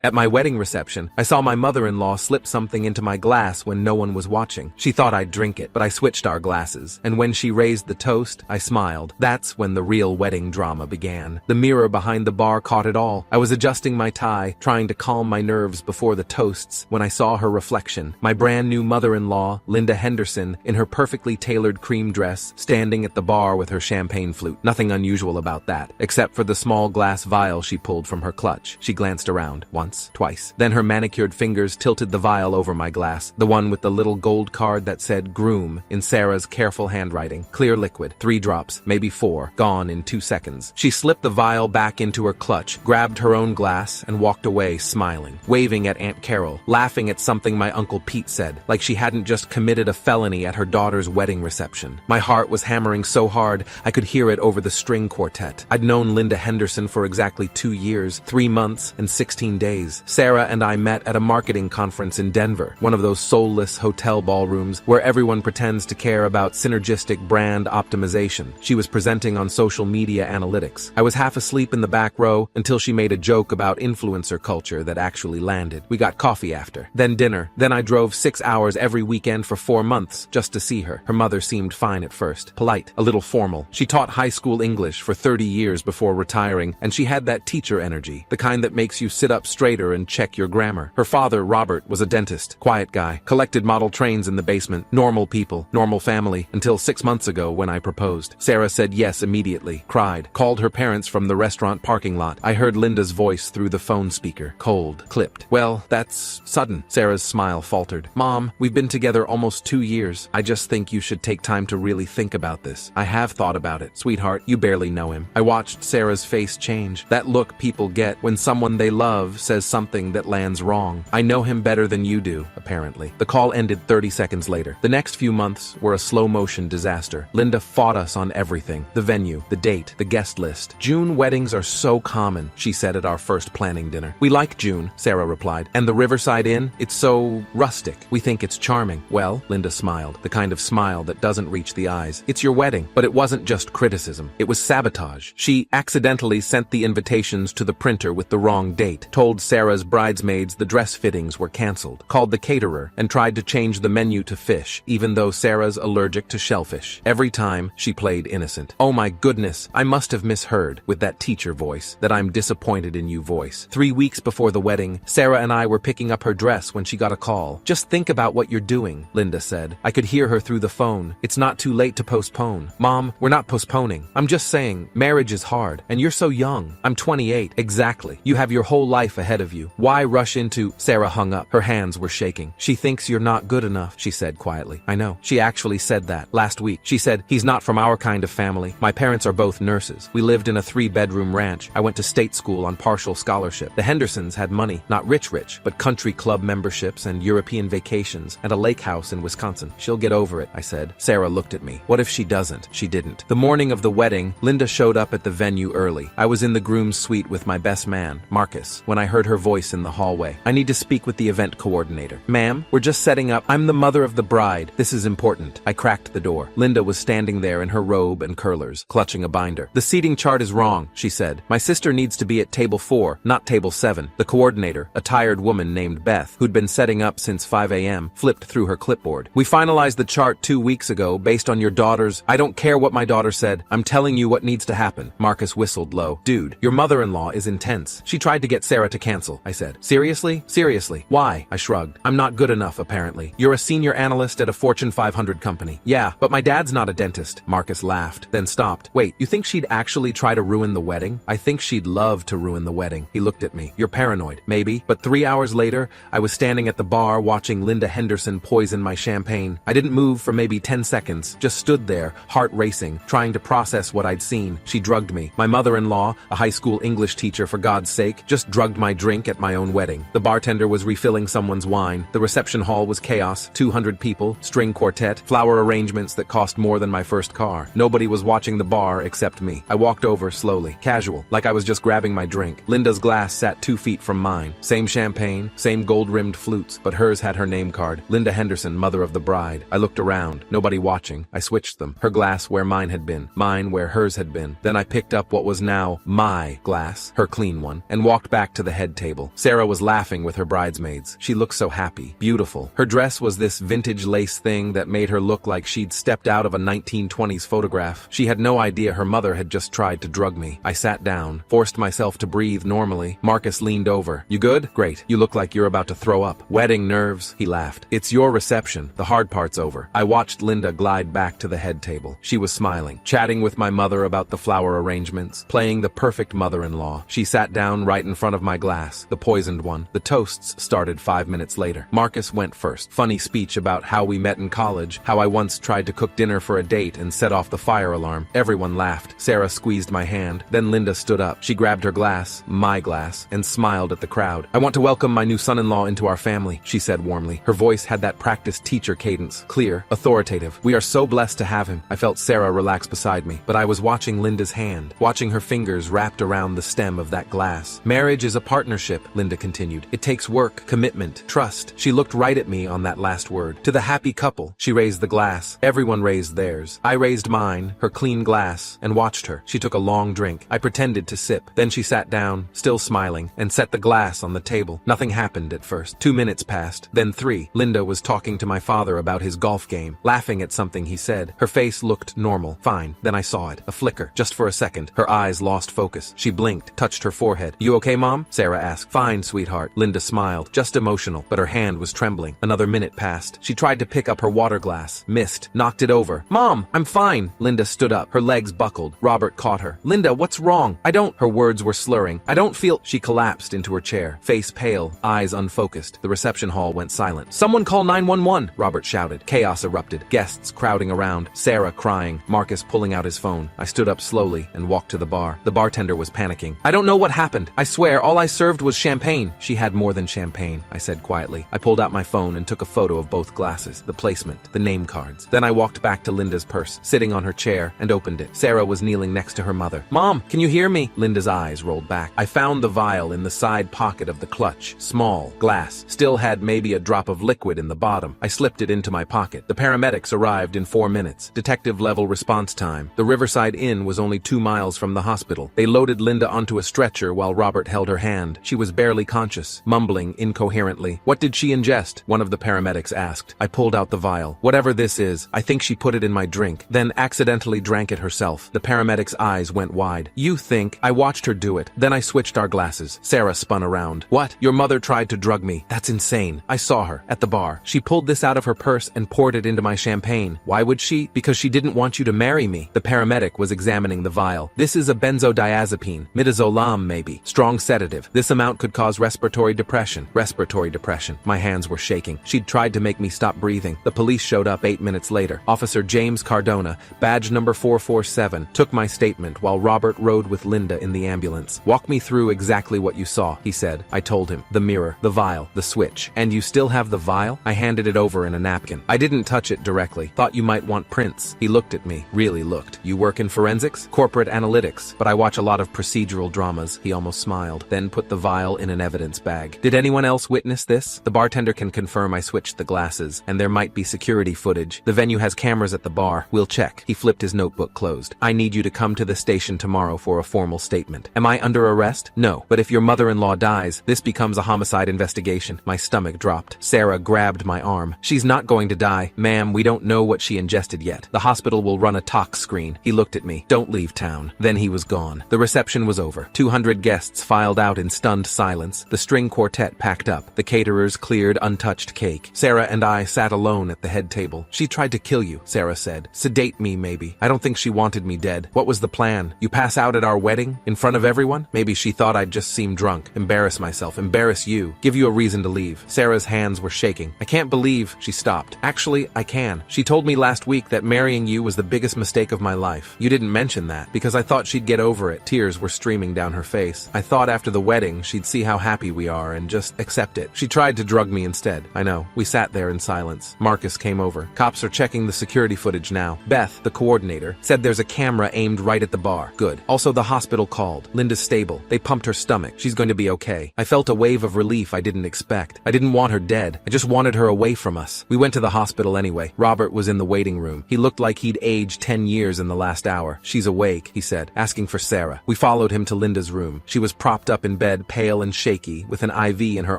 At my wedding reception, I saw my mother-in-law slip something into my glass when no one was watching. She thought I'd drink it, but I switched our glasses, and when she raised the toast, I smiled. That's when the real wedding drama began. The mirror behind the bar caught it all. I was adjusting my tie, trying to calm my nerves before the toasts, when I saw her reflection. My brand new mother-in-law, Linda Henderson, in her perfectly tailored cream dress, standing at the bar with her champagne flute. Nothing unusual about that, except for the small glass vial she pulled from her clutch. She glanced around, once, twice. Then her manicured fingers tilted the vial over my glass, the one with the little gold card that said groom in Sarah's careful handwriting. Clear liquid, 3 drops, maybe 4, gone in 2 seconds. She slipped the vial back into her clutch, grabbed her own glass, and walked away smiling, waving at Aunt Carol, laughing at something my Uncle Pete said, like she hadn't just committed a felony at her daughter's wedding reception. My heart was hammering so hard I could hear it over the string quartet. I'd known Linda Henderson for exactly 2 years, 3 months, and 16 days. Sarah and I met at a marketing conference in Denver, one of those soulless hotel ballrooms where everyone pretends to care about synergistic brand optimization. She was presenting on social media analytics. I was half asleep in the back row until she made a joke about influencer culture that actually landed. We got coffee after, then dinner. Then I drove 6 hours every weekend for 4 months just to see her. Her mother seemed fine at first, polite, a little formal. She taught high school English for 30 years before retiring, and she had that teacher energy, the kind that makes you sit up straighter and check your grammar. Her father, Robert, was a dentist, quiet guy, collected model trains in the basement, normal people, normal family, until 6 months ago when I proposed. Sarah said yes immediately, cried, called her parents from the restaurant parking lot. I heard Linda's voice through the phone speaker, cold, clipped. Well, that's sudden. Sarah's smile faltered. Mom, we've been together almost 2 years. I just think you should take time to really think about this. I have thought about it. Sweetheart, you barely know him. I watched Sarah's face change. That look people get when someone they love says something that lands wrong. I know him better than you do, apparently. The call ended 30 seconds later. The next few months were a slow-motion disaster. Linda fought us on everything. The venue, the date, the guest list. June weddings are so common, she said at our first planning dinner. We like June, Sarah replied. And the Riverside Inn? It's so rustic. We think it's charming. Well, Linda smiled, the kind of smile that doesn't reach the eyes. It's your wedding. But it wasn't just criticism. It was sabotage. She accidentally sent the invitations to the printer with the wrong date, told Sarah's bridesmaids the dress fittings were canceled, called the caterer, and tried to change the menu to fish, even though Sarah's allergic to shellfish. Every time, she played innocent. Oh my goodness, I must have misheard, with that teacher voice, that I'm disappointed in you voice. 3 weeks before the wedding, Sarah and I were picking up her dress when she got a call. Just think about what you're doing, Linda said. I could hear her through the phone. It's not too late to postpone. Mom, we're not postponing. I'm just saying, marriage is hard, and you're so young. I'm 28. Exactly. You have your whole life ahead of you. Why rush into... Sarah hung up. Her hands were shaking. She thinks you're not good enough, she said quietly. I know. She actually said that last week. She said, he's not from our kind of family. My parents are both nurses. We lived in a 3-bedroom ranch. I went to state school on partial scholarship. The Hendersons had money. Not rich, but country club memberships and European vacations and a lake house in Wisconsin. She'll get over it, I said. Sarah looked at me. What if she doesn't? She didn't. The morning of the wedding, Linda showed up at the venue early. I was in the groom's suite with my best man, Marcus, when I heard her voice in the hallway. I need to speak with the event coordinator. Ma'am, we're just setting up. I'm the mother of the bride. This is important. I cracked the door. Linda was standing there in her robe and curlers, clutching a binder. The seating chart is wrong, she said. My sister needs to be at table 4, not table 7. The coordinator, a tired woman named Beth, who'd been setting up since 5 a.m., flipped through her clipboard. We finalized the chart 2 weeks ago based on your daughter's... I don't care what my daughter said. I'm telling you what needs to happen. Marcus whistled low. Dude, your mother-in-law is intense. She tried to get Sarah to cancel, I said. Seriously? Seriously. Why? I shrugged. I'm not good enough, apparently. You're a senior analyst at a Fortune 500 company. Yeah, but my dad's not a dentist. Marcus laughed, then stopped. Wait, you think she'd actually try to ruin the wedding? I think she'd love to ruin the wedding. He looked at me. You're paranoid. Maybe. But 3 hours later, I was standing at the bar watching Linda Henderson poison my champagne. I didn't move for maybe 10 seconds, just stood there, heart racing, trying to process what I'd seen. She drugged me. My mother-in-law, a high school English teacher for God's sake, just drugged my drink at my own wedding. The bartender was refilling someone's wine. The reception hall was chaos. 200 people, string quartet, flower arrangements that cost more than my first car. Nobody was watching the bar except me. I walked over slowly, casual, like I was just grabbing my drink. Linda's glass sat 2 feet from mine. Same champagne, same gold-rimmed flutes, but hers had her name card. Linda Henderson, mother of the bride. I looked around. Nobody watching. I switched them. Her glass where mine had been. Mine where hers had been. Then I picked up what was now my glass, her clean one, and walked back to the head head table. Sarah was laughing with her bridesmaids. She looked so happy, beautiful. Her dress was this vintage lace thing that made her look like she'd stepped out of a 1920s photograph. She had no idea her mother had just tried to drug me. I sat down, forced myself to breathe normally. Marcus leaned over. "You good? Great. You look like you're about to throw up." "Wedding nerves," he laughed. "It's your reception. The hard part's over." I watched Linda glide back to the head table. She was smiling, chatting with my mother about the flower arrangements, playing the perfect mother-in-law. She sat down right in front of my glass, the poisoned one. The toasts started 5 minutes later. Marcus went first. Funny speech about how we met in college, how I once tried to cook dinner for a date and set off the fire alarm. Everyone laughed. Sarah squeezed my hand. Then Linda stood up. She grabbed her glass, my glass, and smiled at the crowd. "I want to welcome my new son-in-law into our family," she said warmly. Her voice had that practiced teacher cadence, clear, authoritative. "We are so blessed to have him." I felt Sarah relax beside me, but I was watching Linda's hand, watching her fingers wrapped around the stem of that glass. "Marriage is a partnership," Linda continued. "It takes work, commitment, trust." She looked right at me on that last word. "To the happy couple." She raised the glass. Everyone raised theirs. I raised mine, her clean glass, and watched her. She took a long drink. I pretended to sip. Then she sat down, still smiling, and set the glass on the table. Nothing happened at first. 2 minutes passed, then 3. Linda was talking to my father about his golf game, laughing at something he said. Her face looked normal, fine. Then I saw it. A flicker. Just for a second. Her eyes lost focus. She blinked, touched her forehead. "You okay, Mom?" Sarah asked. "Fine, sweetheart." Linda smiled. Just emotional, but her hand was trembling. Another minute passed. She tried to pick up her water glass. Missed. Knocked it over. "Mom, I'm fine." Linda stood up. Her legs buckled. Robert caught her. "Linda, what's wrong?" "I don't..." Her words were slurring. "I don't feel..." She collapsed into her chair, face pale, eyes unfocused. The reception hall went silent. "Someone call 911!" Robert shouted. Chaos erupted. Guests crowding around. Sarah crying. Marcus pulling out his phone. I stood up slowly and walked to the bar. The bartender was panicking. "I don't know what happened. I swear, all I served was champagne." "She had more than champagne," I said quietly. I pulled out my phone and took a photo of both glasses, the placement, the name cards. Then I walked back to Linda's purse, sitting on her chair, and opened it. Sarah was kneeling next to her mother. "Mom, can you hear me?" Linda's eyes rolled back. I found the vial in the side pocket of the clutch. Small, glass, still had maybe a drop of liquid in the bottom. I slipped it into my pocket. The paramedics arrived in 4 minutes. Detective-level response time. The Riverside Inn was only 2 miles from the hospital. They loaded Linda onto a stretcher while Robert held her hand. She was barely conscious, mumbling incoherently. "What did she ingest?" one of the paramedics asked. I pulled out the vial. "Whatever this is, I think she put it in my drink, then accidentally drank it herself." The paramedic's eyes went wide. "You think..." I watched her do it. Then I switched our glasses. Sarah spun around. "What? Your mother tried to drug me." "That's insane." I saw her at the bar. "She pulled this out of her purse and poured it into my champagne." "Why would she?" "Because she didn't want you to marry me." The paramedic was examining the vial. "This is a benzodiazepine, midazolam maybe. Strong sedative. This amount could cause respiratory depression." Respiratory depression. My hands were shaking. She'd tried to make me stop breathing. The police showed up 8 minutes later. Officer James Cardona, badge number 447, took my statement while Robert rode with Linda in the ambulance. "Walk me through exactly what you saw," he said. I told him. The mirror, the vial, the switch. "And you still have the vial?" I handed it over in a napkin. "I didn't touch it directly. Thought you might want prints." He looked at me. Really looked. "You work in forensics?" "Corporate analytics. But I watch a lot of procedural dramas." He almost smiled, then put the vial in an evidence bag. "Did anyone else witness this?" "The bartender can confirm I switched the glasses, and there might be security footage. The venue has cameras at the bar. We'll check." He flipped his notebook closed. "I need you to come to the station tomorrow for a formal statement." "Am I under arrest?" "No, but if your mother-in-law dies, this becomes a homicide investigation." My stomach dropped. Sarah grabbed my arm. "She's not going to die. Ma'am, we don't know what she ingested yet. The hospital will run a tox screen." He looked at me. "Don't leave town." Then he was gone. The reception was over. 200 guests filed out in stunned silence. The string quartet packed up. The caterers cleared untouched cake. Sarah and I sat alone at the head table. "She tried to kill you," Sarah said. "Sedate me, maybe. I don't think she wanted me dead." "What was the plan? You pass out at our wedding? In front of everyone?" "Maybe she thought I'd just seem drunk. Embarrass myself. Embarrass you. Give you a reason to leave." Sarah's hands were shaking. "I can't believe..." She stopped. "Actually, I can. She told me last week that marrying you was the biggest mistake of my life. You didn't mention that, because I thought she'd get over it." Tears were streaming down her face. "I thought after the wedding she'd see how happy we are and just accept it. She tried to drug me instead." I know. We sat there in silence. Marcus came over. "Cops are checking the security footage now. Beth, the coordinator, said there's a camera aimed right at the bar." "Good. Also, the hospital called. Linda's stable. They pumped her stomach. She's going to be okay." I felt a wave of relief I didn't expect. I didn't want her dead. I just wanted her away from us. We went to the hospital anyway. Robert was in the waiting room. He looked like he'd aged 10 years in the last hour. "She's awake," he said, asking for Sarah. We followed him to Linda's room. She was propped up in bed said, pale and shaky, with an IV in her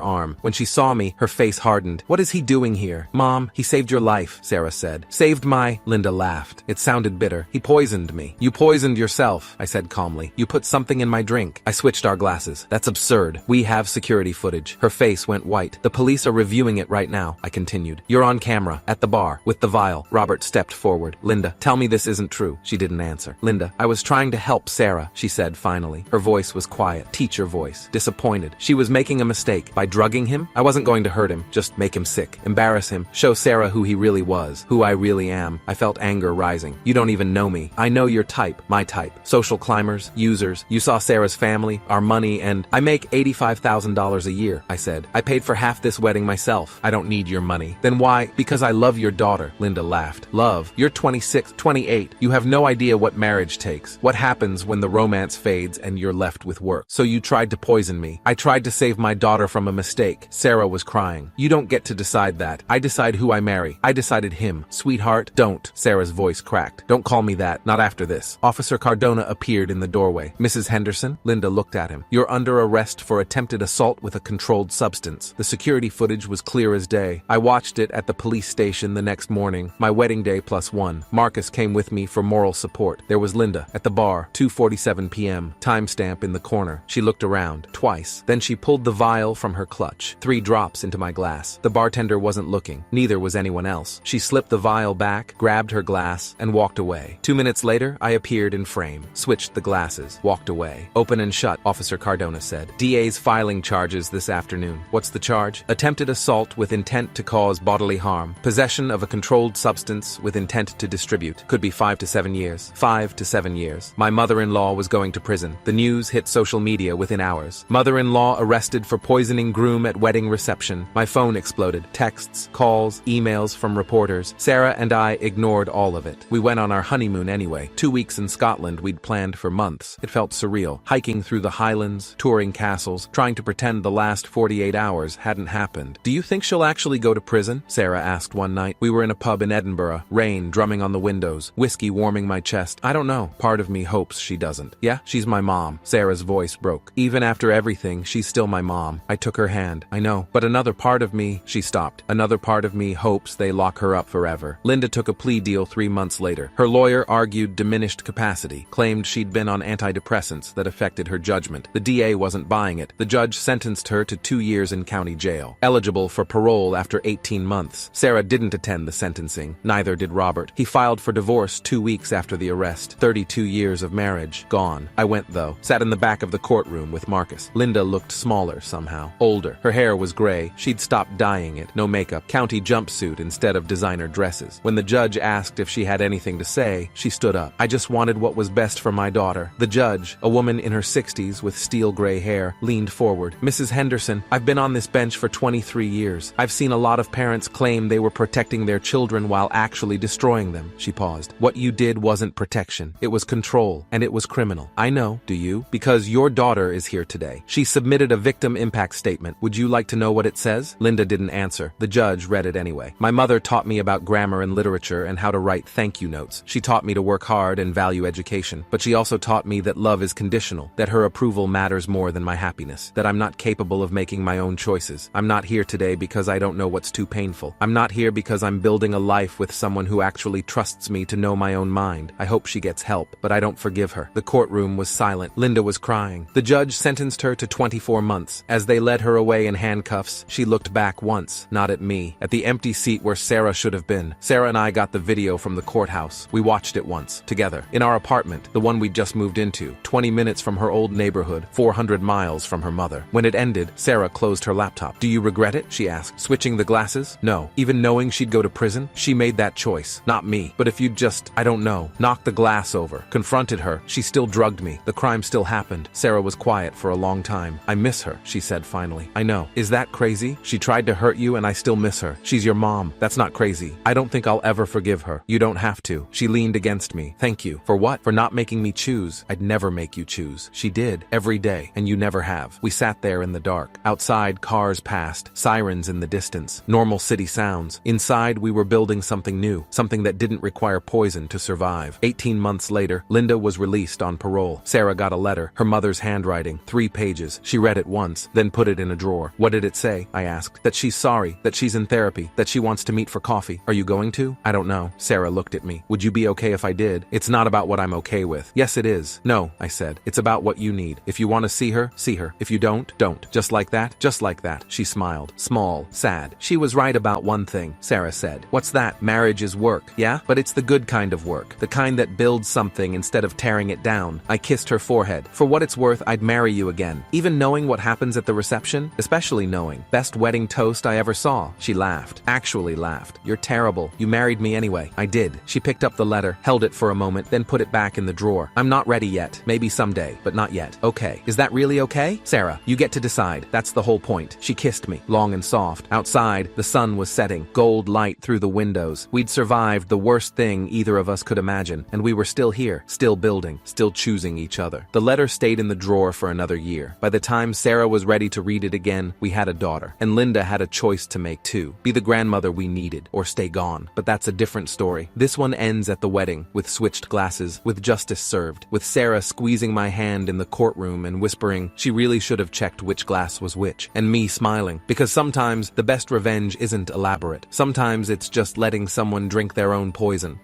arm. When she saw me, her face hardened. What is he doing here? Mom, he saved your life, Sarah said. Saved my... Linda laughed. It sounded bitter. He poisoned me. You poisoned yourself, I said calmly. You put something in my drink. I switched our glasses. That's absurd. We have security footage. Her face went white. The police are reviewing it right now, I continued. You're on camera, at the bar, with the vial. Robert stepped forward. Linda, tell me this isn't true. She didn't answer. Linda, I was trying to help Sarah, she said finally. Her voice was quiet, teacher voice, disappointed. She was making a mistake. By drugging him, I wasn't going to hurt him, just make him sick, embarrass him, show Sarah who he really was, who I really am. I felt anger rising. You don't even know me. I know your type, my type. Social climbers, users. You saw Sarah's family, our money, and I make $85,000 a year, I said. I paid for half this wedding myself. I don't need your money. Then why? Because I love your daughter, Linda laughed. Love? You're 26, 28. You have no idea what marriage takes. What happens when the romance fades and you're left with work. So you tried to poison me. I tried to save my daughter from a mistake. Sarah was crying. You don't get to decide that. I decide who I marry. I decided him. Sweetheart, don't. Sarah's voice cracked. Don't call me that. Not after this. Officer Cardona appeared in the doorway. Mrs. Henderson? Linda looked at him. You're under arrest for attempted assault with a controlled substance. The security footage was clear as day. I watched it at the police station the next morning. My wedding day +1. Marcus came with me for moral support. There was Linda at the bar, 2:47 p.m. Timestamp in the corner. She looked around twice. Then she pulled the vial from her clutch. 3 drops into my glass. The bartender wasn't looking. Neither was anyone else. She slipped the vial back, grabbed her glass, and walked away. 2 minutes later, I appeared in frame, switched the glasses, walked away. Open and shut, Officer Cardona said. DA's filing charges this afternoon. What's the charge? Attempted assault with intent to cause bodily harm. Possession of a controlled substance with intent to distribute. Could be 5 to 7 years. 5 to 7 years. My mother-in-law was going to prison. The news hit social media within hours. Mother-in-law arrested for poisoning groom at wedding reception. My phone exploded. Texts, calls, emails from reporters. Sarah and I ignored all of it. We went on our honeymoon anyway. 2 weeks in Scotland we'd planned for months. It felt surreal. Hiking through the Highlands, touring castles, trying to pretend the last 48 hours hadn't happened. Do you think she'll actually go to prison? Sarah asked one night. We were in a pub in Edinburgh. Rain drumming on the windows. Whiskey warming my chest. I don't know. Part of me hopes she doesn't. Yeah, she's my mom. Sarah's voice broke. Even after everything, she's still my mom. I took her hand. I know. But another part of me... She stopped. Another part of me hopes they lock her up forever. Linda took a plea deal 3 months later. Her lawyer argued diminished capacity, claimed she'd been on antidepressants that affected her judgment. The DA wasn't buying it. The judge sentenced her to 2 years in county jail, eligible for parole after 18 months. Sarah didn't attend the sentencing. Neither did Robert. He filed for divorce 2 weeks after the arrest. 32 years of marriage. Gone. I went, though. Sat in the back of the courtroom with Marcus. Linda looked smaller somehow. Older. Her hair was gray. She'd stopped dyeing it. No makeup. County jumpsuit instead of designer dresses. When the judge asked if she had anything to say, she stood up. I just wanted what was best for my daughter. The judge, a woman in her 60s with steel gray hair, leaned forward. Mrs. Henderson, I've been on this bench for 23 years. I've seen a lot of parents claim they were protecting their children while actually destroying them. She paused. What you did wasn't protection. It was control, and it was criminal. I know, do you? Because your daughter is here today. She submitted a victim impact statement. Would you like to know what it says? Linda didn't answer. The judge read it anyway. My mother taught me about grammar and literature and how to write thank you notes. She taught me to work hard and value education, but she also taught me that love is conditional, that her approval matters more than my happiness, that I'm not capable of making my own choices. I'm not here today because I don't know what's too painful. I'm not here because I'm building a life with someone who actually trusts me to know my own mind. I hope she gets help, but I don't forgive her. The courtroom was silent. Linda was crying. The judge sentenced her to 24 months. As they led her away in handcuffs, she looked back once, not at me, at the empty seat where Sarah should have been. Sarah and I got the video from the courthouse. We watched it once, together, in our apartment, the one we'd just moved into, 20 minutes from her old neighborhood, 400 miles from her mother. When it ended, Sarah closed her laptop. Do you regret it? She asked. Switching the glasses? No. Even knowing she'd go to prison? She made that choice, not me. But if you'd just, I don't know, knocked the glass over, confronted her, she still drugged me. The crime still happened. Sarah was quiet for a long time. I miss her, she said finally. I know. Is that crazy? She tried to hurt you and I still miss her. She's your mom. That's not crazy. I don't think I'll ever forgive her. You don't have to. She leaned against me. Thank you. For what? For not making me choose. I'd never make you choose. She did. Every day. And you never have. We sat there in the dark. Outside, cars passed. Sirens in the distance. Normal city sounds. Inside, we were building something new. Something that didn't require poison to survive. 18 months later, Linda was released on parole. Sarah got a letter. Her mother's handwriting. 3 3 pages. She read it once, then put it in a drawer. What did it say? I asked. That she's sorry, that she's in therapy, that she wants to meet for coffee. Are you going to? I don't know. Sarah looked at me. Would you be okay if I did? It's not about what I'm okay with. Yes, it is. No, I said. It's about what you need. If you want to see her, see her. If you don't, don't. Just like that? Just like that. She smiled. Small, sad. She was right about one thing, Sarah said. What's that? Marriage is work, yeah? But it's the good kind of work. The kind that builds something instead of tearing it down. I kissed her forehead. For what it's worth, I'd marry you again. Even knowing what happens at the reception, especially knowing. Best wedding toast I ever saw. She laughed. Actually laughed. You're terrible. You married me anyway. I did. She picked up the letter, held it for a moment, then put it back in the drawer. I'm not ready yet. Maybe someday, but not yet. Okay. Is that really okay? Sarah, you get to decide. That's the whole point. She kissed me, long and soft. Outside, the sun was setting, gold light through the windows. We'd survived the worst thing either of us could imagine, and we were still here, still building, still choosing each other. The letter stayed in the drawer for another year. By the time Sarah was ready to read it again, we had a daughter, and Linda had a choice to make too. Be the grandmother we needed, or stay gone. But that's a different story. This one ends at the wedding, with switched glasses, with justice served, with Sarah squeezing my hand in the courtroom and whispering she really should have checked which glass was which, and me smiling, because sometimes the best revenge isn't elaborate. Sometimes it's just letting someone drink their own poison.